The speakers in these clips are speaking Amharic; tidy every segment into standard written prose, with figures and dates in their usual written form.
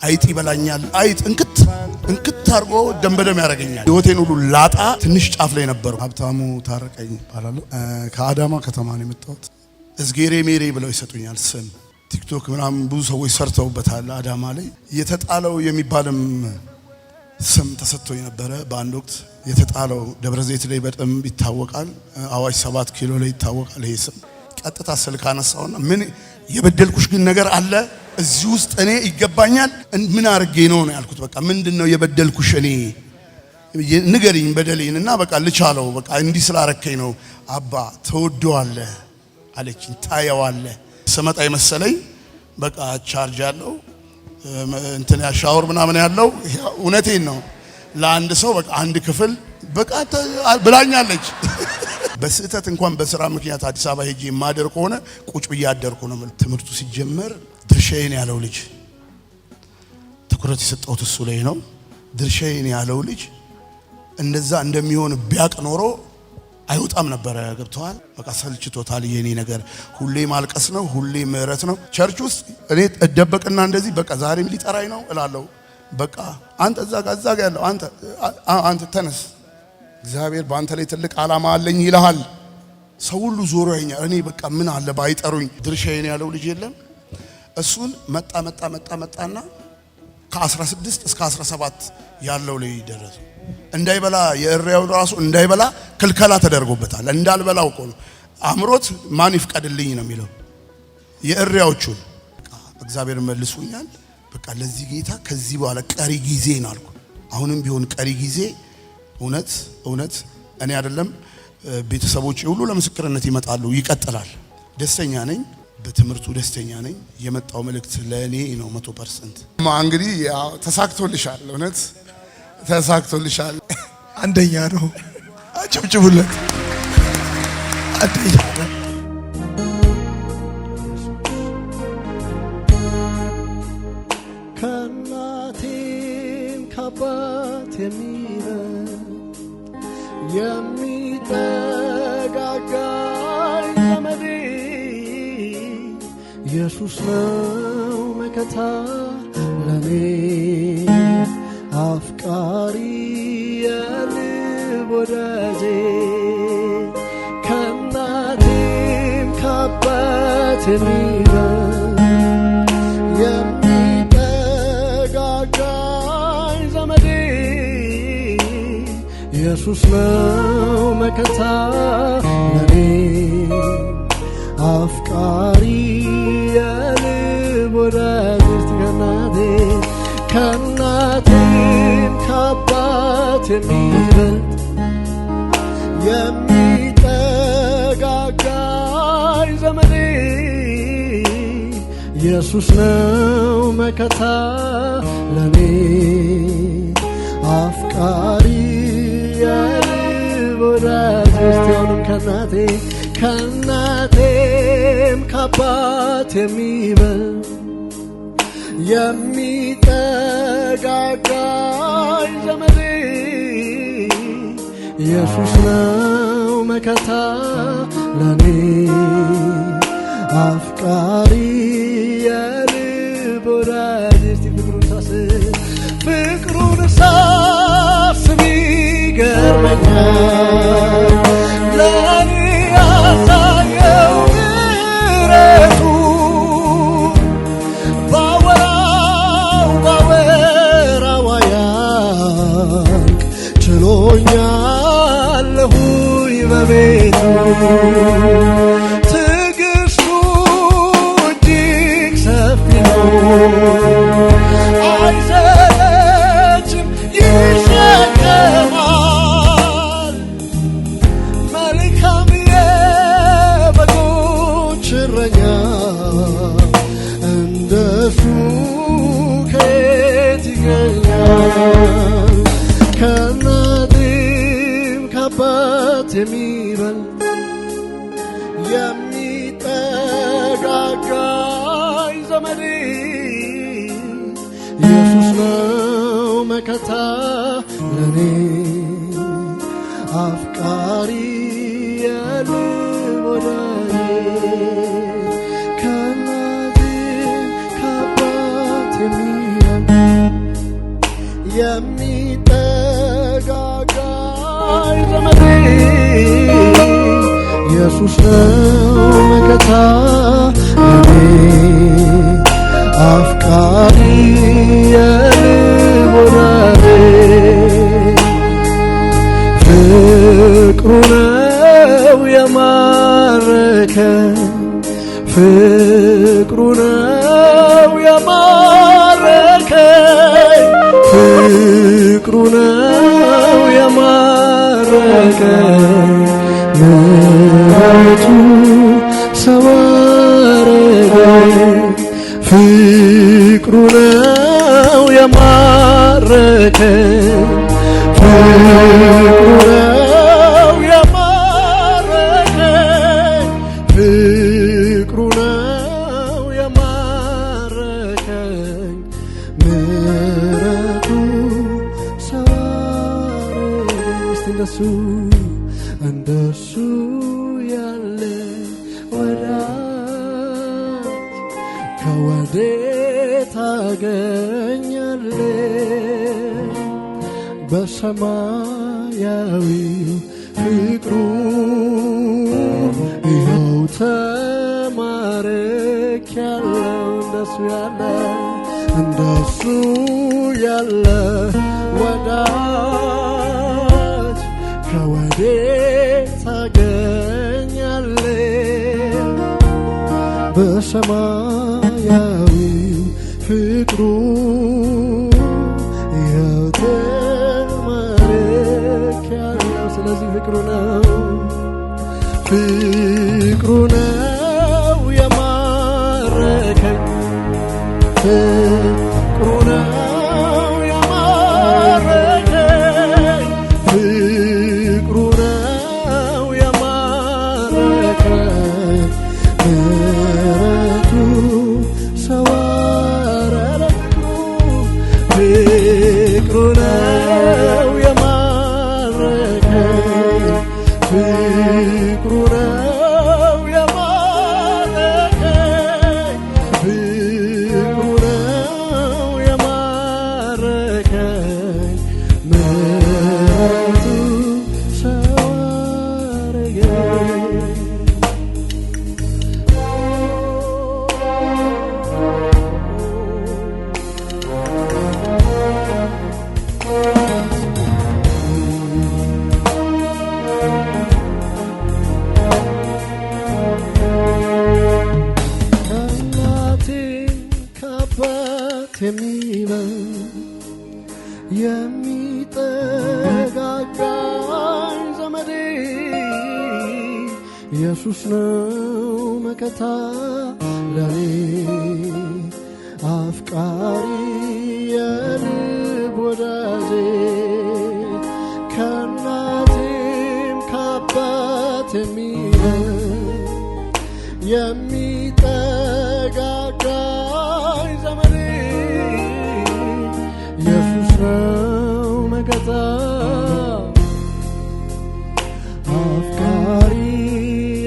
አይጥ ይበላኛል። አይጥ እንክት አርጎ ደንበደም ያረጋኛል። ህይወቴን ሁሉ ላጣ ትንሽ ጫፍ ላይ ነበር። ሀብታሙ ታረቀኝ ይባላል። ከአዳማ ከተማ ነው የመጣሁት። እዝጌሬ ሜሬ ብለው ይሰጡኛል ስም። ቲክቶክ ምናምን ብዙ ሰዎች ሰርተውበታል። አዳማ ላይ የተጣለው የሚባልም ስም ተሰጥቶኝ ነበረ። በአንድ ወቅት የተጣለው ደብረ ዘይት ላይ በደንብ ይታወቃል። አዋሽ 7 ኪሎ ላይ ይታወቃል ይሄ ስም። ቀጥታ ስልክ አነሳውና ምን የበደልኩሽ ግን ነገር አለ እዚህ ውስጥ እኔ ይገባኛል ምን አርጌ ነው ያልኩት። በቃ ምንድነው የበደልኩሽ እኔ ንገሪኝ በደሌንና በቃ ልቻለው በቃ እንዲህ ስላረከኝ ነው። አባ ተወደዋለህ አለችኝ። ታየዋለህ ስመጣ ይመሰለኝ በቃ ቻርጅ ያለው እንትን ሻወር ምናምን ያለው እውነቴን ነው። ለአንድ ሰው በቃ አንድ ክፍል በቃ ብላኛለች። በስህተት እንኳን በስራ ምክንያት አዲስ አበባ ሄጄ ማደር ከሆነ ቁጭ ብዬ አደርኩ ነው። ትምህርቱ ሲጀመር ድርሻዬን ያለው ልጅ ትኩረት የሰጠሁት እሱ ላይ ነው። ድርሻዬን ያለው ልጅ እንደዛ እንደሚሆን ቢያቅ ኖሮ አይወጣም ነበር። ገብቷል። በቃ ሰልችቶታል የኔ ነገር። ሁሌ ማልቀስ ነው፣ ሁሌ ምህረት ነው። ቸርች ውስጥ እኔ እደበቅና እንደዚህ በቃ ዛሬም ሊጠራኝ ነው እላለሁ። በቃ አንተ እዛ ጋር ያለው አንተ ተነስ፣ እግዚአብሔር በአንተ ላይ ትልቅ ዓላማ አለኝ ይልሃል። ሰው ሁሉ ዞሮ ያኛል። እኔ በቃ ምን አለ ባይጠሩኝ። ድርሻዬን ያለው ልጅ የለም። እሱን መጣና ከ16 እስከ 17 ያለው ላይ ደረሰ። እንዳይበላ የእሪያው ራሱ እንዳይበላ ክልከላ ተደርጎበታል። እንዳልበላው እኮ ነው አምሮት ማን ይፍቀድልኝ ነው የሚለው። የእሪያዎቹን በቃ እግዚአብሔር መልሶኛል። በቃ ለዚህ ጌታ ከዚህ በኋላ ቀሪ ጊዜ ነው አልኩ። አሁንም ቢሆን ቀሪ ጊዜ እውነት እኔ አይደለም ቤተሰቦቼ ሁሉ ለምስክርነት ይመጣሉ። ይቀጥላል። ደስተኛ ነኝ፣ በትምህርቱ ደስተኛ ነኝ። የመጣው መልእክት ለኔ ነው 100%። እንግዲህ ያው ተሳክቶልሻል፣ እውነት ተሳክቶልሻል። አንደኛ ነው። አጨብጭቡለት። አንደኛ ነው። ከናቴም ካባት የሚጠጋጋኝ ዘመዴ ኢየሱስ ነው መከታ ለኔ አፍቃሪ የልብ ወዳጄ ከናቴም ካባት የሚጠጋጋኝ ዘመዴ ኢየሱስ ነው መከታ ለኔ አፍቃሪ የልብ ወዳጄ ከናቴም ካባት የሚበልጥ የሚጠጋጋኝ ዘመዴ ኢየሱስ ነው መከታ ለኔ አፍቃሪ የልብ ወዳጄ እስቲሆንም ከናቴም ካባት የሚበልጥ የሚጠጋጋኝ ዘመዴ ኢየሱስ ነው መከታ ለኔ አፍቃሪ የልብ ወዳጄ ፍቅሩን ሳስብ ይገርመኛል ለኔ ያሳየው ምሕረቱ ችሎኛለሁ በቤቱ ትዕግስቱ እጅግ ሰፊ ነው አይሰለችም ይሸከማል መልካም የበጎች እረኛ እንደሱ ከየት ይገኛል ከናቴም ካባት የሚበልጥ የሚጠጋጋኝ ዘመዴ ኢየሱስ ነው መከታ ለኔ አፍቃሪ የልብ ወዳጄ ከናቴም ካባት የሚበልጥ የሚጠጋጋኝ ዘመዴ ኢየሱስ ነው መከታ ለኔ አፍቃሪ የልብ ወዳጄ ፍቅሩ ነው የማረከኝ ፍቅሩ ነው የማረከኝ ፍቅሩ ነው የማረከኝ ምሕረቱ ሰው አረገኝ ፍቅሩ ነው የማረከኝ ፍቅሩ ነው የማረከኝ ፍቅሩ ነው የማረከኝ ምሕረቱ ሰው አረገኝ እንደሱ ያለ ወዳጅ ከወዴት አገኛለሁ በሰማያዊው ፍቅሩ ይኸው ተማርኬያለሁ እንደሱ ያለ ወዳጅ ከወዴት አገኛለሁ በሰማያዊው ፍቅሩ ይኸው ተማርኬያለሁ ስለዚህ ፍቅሩ ነው የማረከኝ ፍቅሩ ነው የማረከኝ ፍቅሩ ነው የማረከኝ ምሕረቱ ሰው አረገኝ ፍቅሩ ነው የማረከኝ ፍቅሩ ነው የማረከኝ ፍቅሩ ነው የማረከኝ ምሕረቱ ሰው አረገኝ የሚጠጋጋኝ ዘመዴ ኢየሱስ ነው መከታ ለኔ አፍቃሪ የልብ ወዳጄ ከእናቴም ከአባት የሚጠጋጋኝ ዘመዴ ኢየሱስ ነው መከታ አፍቃሪ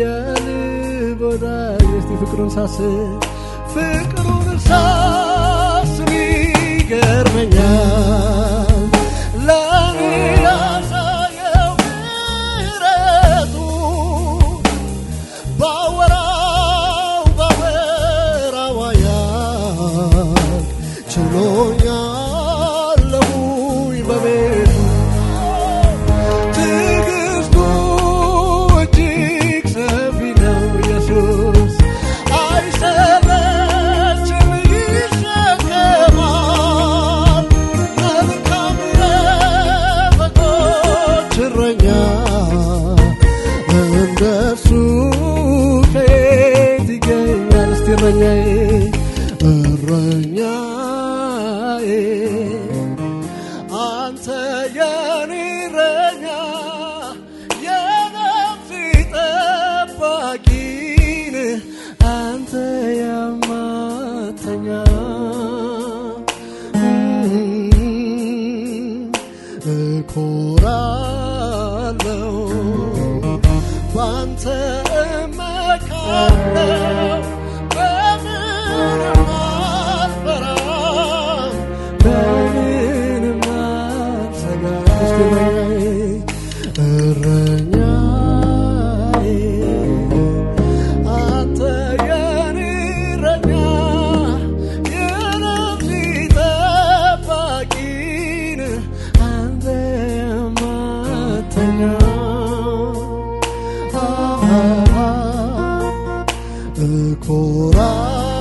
የልብ ወዳጄ እስቲ ፍቅሩን ሳስብ ይገርመኛል ለኔ ያሳየው ምሕረቱ ባወራው ያህል ችሎኛለሁኝ በቤቱ ትዕግስቱ እጅግ ሰፊ ነው ኢየሱስ አይሰለችም ይሸከማል መልካም የበጎች እረኛ እንደሱ ከየት ይገኛል እስቲ እረኛዬ አንተ የኔ እረኛ የነፍሴ ጠባቂ ነህ አንተ የማተኛ እኮራለሁ ባንተ እመካለሁ በምንም አልፈራም በምንም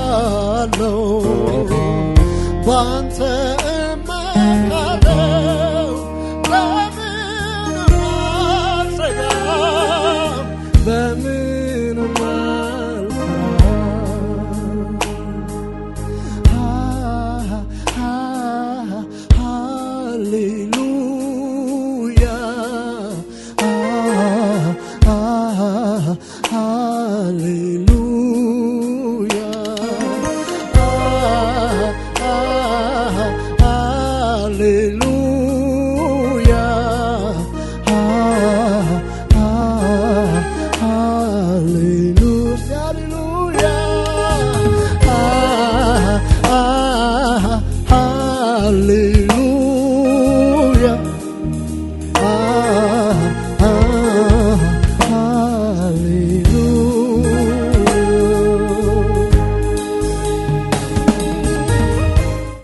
እኮራለሁ ባንተ እመካለሁ በምንም አልሰጋም በምንም ሃሌሉያ ሃሌሉያ